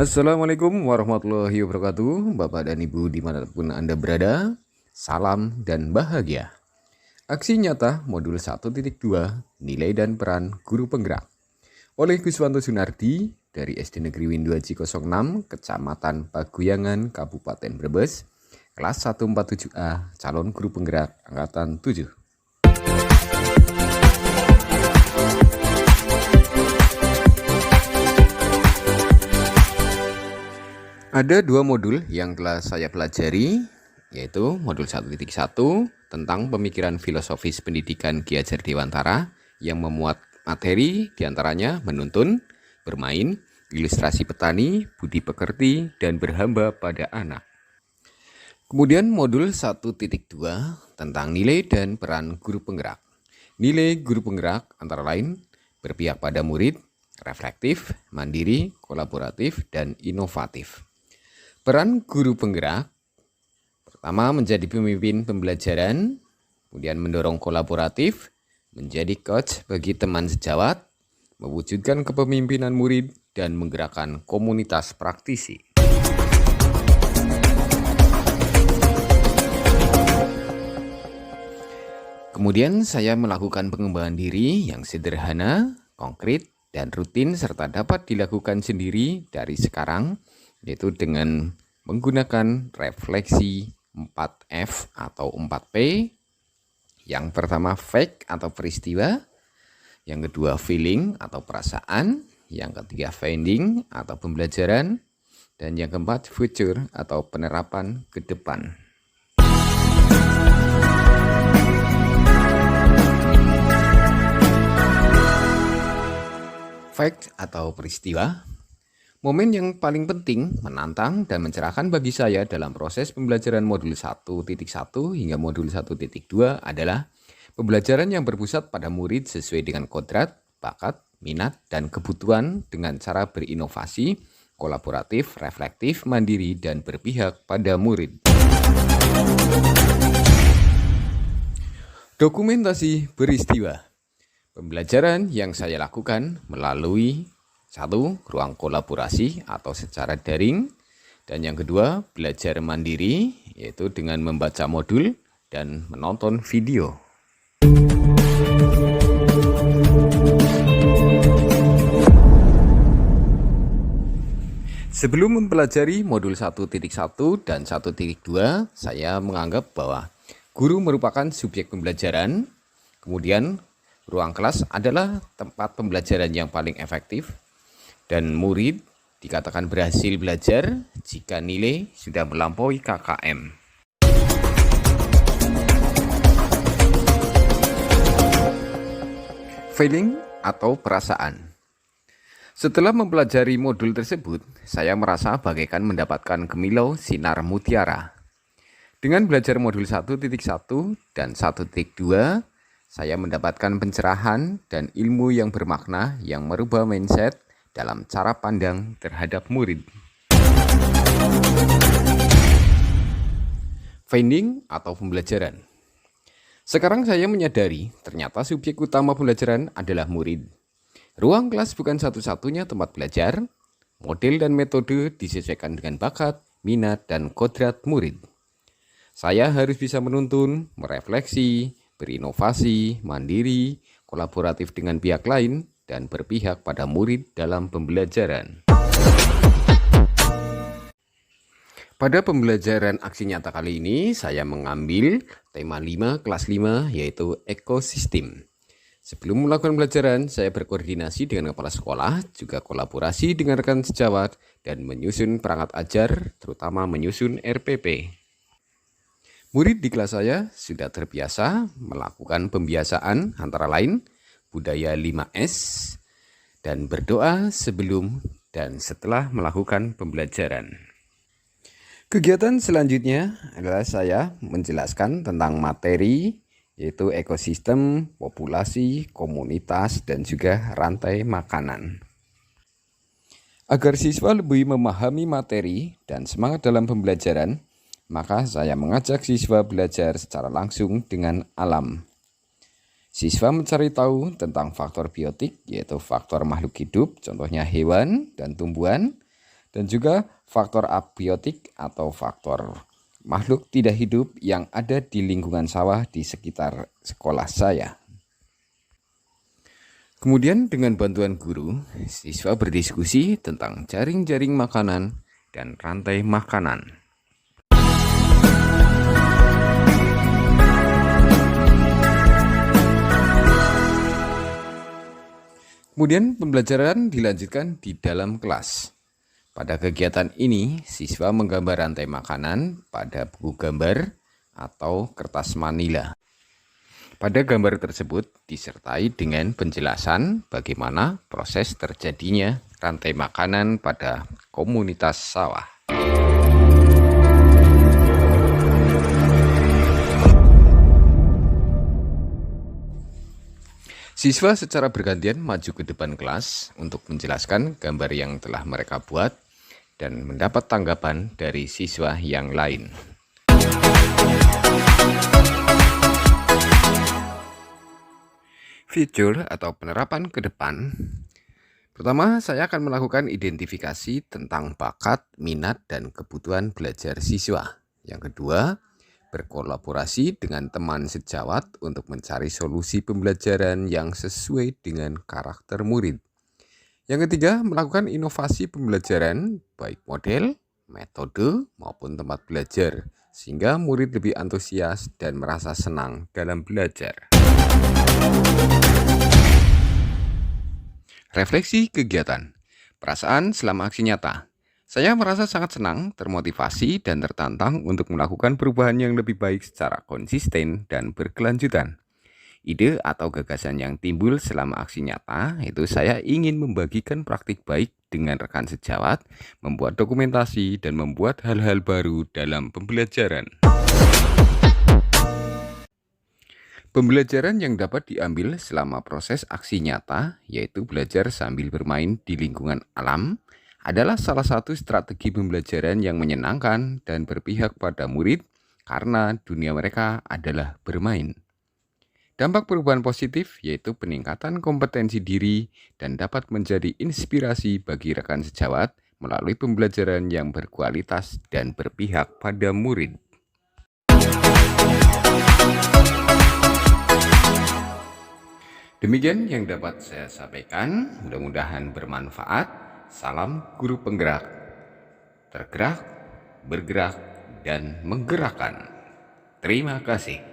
Assalamualaikum warahmatullahi wabarakatuh, Bapak dan Ibu dimanapun Anda berada. Salam dan bahagia. Aksi nyata modul 1.2 Nilai dan Peran Guru Penggerak oleh Guswanto Sunardi dari SD Negeri Win 2 J06, Kecamatan Paguyangan, Kabupaten Brebes, kelas 147A, calon guru penggerak angkatan 7. Ada dua modul yang telah saya pelajari, yaitu modul 1.1 tentang pemikiran filosofis pendidikan Ki Hajar Dewantara yang memuat materi diantaranya menuntun, bermain, ilustrasi petani, budi pekerti, dan berhamba pada anak. Kemudian modul 1.2 tentang nilai dan peran guru penggerak. Nilai guru penggerak antara lain berpihak pada murid, reflektif, mandiri, kolaboratif, dan inovatif. Peran guru penggerak, pertama menjadi pemimpin pembelajaran, kemudian mendorong kolaboratif, menjadi coach bagi teman sejawat, mewujudkan kepemimpinan murid, dan menggerakkan komunitas praktisi. Kemudian saya melakukan pengembangan diri yang sederhana, konkret, dan rutin serta dapat dilakukan sendiri dari sekarang, yaitu dengan menggunakan refleksi 4F atau 4P. Yang pertama fact atau peristiwa, yang kedua feeling atau perasaan, yang ketiga finding atau pembelajaran, dan yang keempat future atau penerapan ke depan. Fact atau peristiwa, momen yang paling penting, menantang, dan mencerahkan bagi saya dalam proses pembelajaran modul 1.1 hingga modul 1.2 adalah pembelajaran yang berpusat pada murid sesuai dengan kodrat, bakat, minat, dan kebutuhan dengan cara berinovasi, kolaboratif, reflektif, mandiri, dan berpihak pada murid. Dokumentasi peristiwa. Pembelajaran yang saya lakukan melalui 1. Ruang kolaborasi atau secara daring. Dan yang kedua, belajar mandiri, yaitu dengan membaca modul dan menonton video. Sebelum mempelajari modul 1.1 dan 1.2, saya menganggap bahwa guru merupakan subjek pembelajaran, kemudian ruang kelas adalah tempat pembelajaran yang paling efektif, dan murid dikatakan berhasil belajar jika nilai sudah melampaui KKM. Feeling atau perasaan. Setelah mempelajari modul tersebut, saya merasa bagaikan mendapatkan gemilau sinar mutiara. Dengan belajar modul 1.1 dan 1.2, saya mendapatkan pencerahan dan ilmu yang bermakna yang merubah mindset dalam cara pandang terhadap murid. Finding atau pembelajaran. Sekarang saya menyadari ternyata subjek utama pembelajaran adalah murid. Ruang kelas bukan satu-satunya tempat belajar. Model dan metode disesuaikan dengan bakat, minat, dan kodrat murid. Saya harus bisa menuntun, merefleksi, berinovasi, mandiri, kolaboratif dengan pihak lain, dan berpihak pada murid dalam pembelajaran. Pada pembelajaran aksi nyata kali ini, saya mengambil tema 5 kelas 5, yaitu ekosistem. Sebelum melakukan pembelajaran, saya berkoordinasi dengan kepala sekolah, juga kolaborasi dengan rekan sejawat, dan menyusun perangkat ajar, terutama menyusun RPP. Murid di kelas saya sudah terbiasa melakukan pembiasaan antara lain budaya 5S, dan berdoa sebelum dan setelah melakukan pembelajaran. Kegiatan selanjutnya adalah saya menjelaskan tentang materi, yaitu ekosistem, populasi, komunitas, dan juga rantai makanan. Agar siswa lebih memahami materi dan semangat dalam pembelajaran, maka saya mengajak siswa belajar secara langsung dengan alam. Siswa mencari tahu tentang faktor biotik, yaitu faktor makhluk hidup, contohnya hewan dan tumbuhan, dan juga faktor abiotik atau faktor makhluk tidak hidup yang ada di lingkungan sawah di sekitar sekolah saya. Kemudian dengan bantuan guru, siswa berdiskusi tentang jaring-jaring makanan dan rantai makanan. Kemudian pembelajaran dilanjutkan di dalam kelas. Pada kegiatan ini, siswa menggambar rantai makanan pada buku gambar atau kertas manila. Pada gambar tersebut disertai dengan penjelasan bagaimana proses terjadinya rantai makanan pada komunitas sawah. Siswa secara bergantian maju ke depan kelas untuk menjelaskan gambar yang telah mereka buat dan mendapat tanggapan dari siswa yang lain. Fitur atau penerapan ke depan. Pertama, saya akan melakukan identifikasi tentang bakat, minat, dan kebutuhan belajar siswa. Yang kedua, berkolaborasi dengan teman sejawat untuk mencari solusi pembelajaran yang sesuai dengan karakter murid. Yang ketiga, melakukan inovasi pembelajaran, baik model, metode, maupun tempat belajar, sehingga murid lebih antusias dan merasa senang dalam belajar. Refleksi kegiatan. Perasaan selama aksi nyata. Saya merasa sangat senang, termotivasi, dan tertantang untuk melakukan perubahan yang lebih baik secara konsisten dan berkelanjutan. Ide atau gagasan yang timbul selama aksi nyata itu saya ingin membagikan praktik baik dengan rekan sejawat, membuat dokumentasi, dan membuat hal-hal baru dalam pembelajaran. Pembelajaran yang dapat diambil selama proses aksi nyata, yaitu belajar sambil bermain di lingkungan alam, adalah salah satu strategi pembelajaran yang menyenangkan dan berpihak pada murid karena dunia mereka adalah bermain. Dampak perubahan positif yaitu peningkatan kompetensi diri dan dapat menjadi inspirasi bagi rekan sejawat melalui pembelajaran yang berkualitas dan berpihak pada murid. Demikian yang dapat saya sampaikan, mudah-mudahan bermanfaat. Salam guru penggerak, tergerak, bergerak, dan menggerakkan. Terima kasih.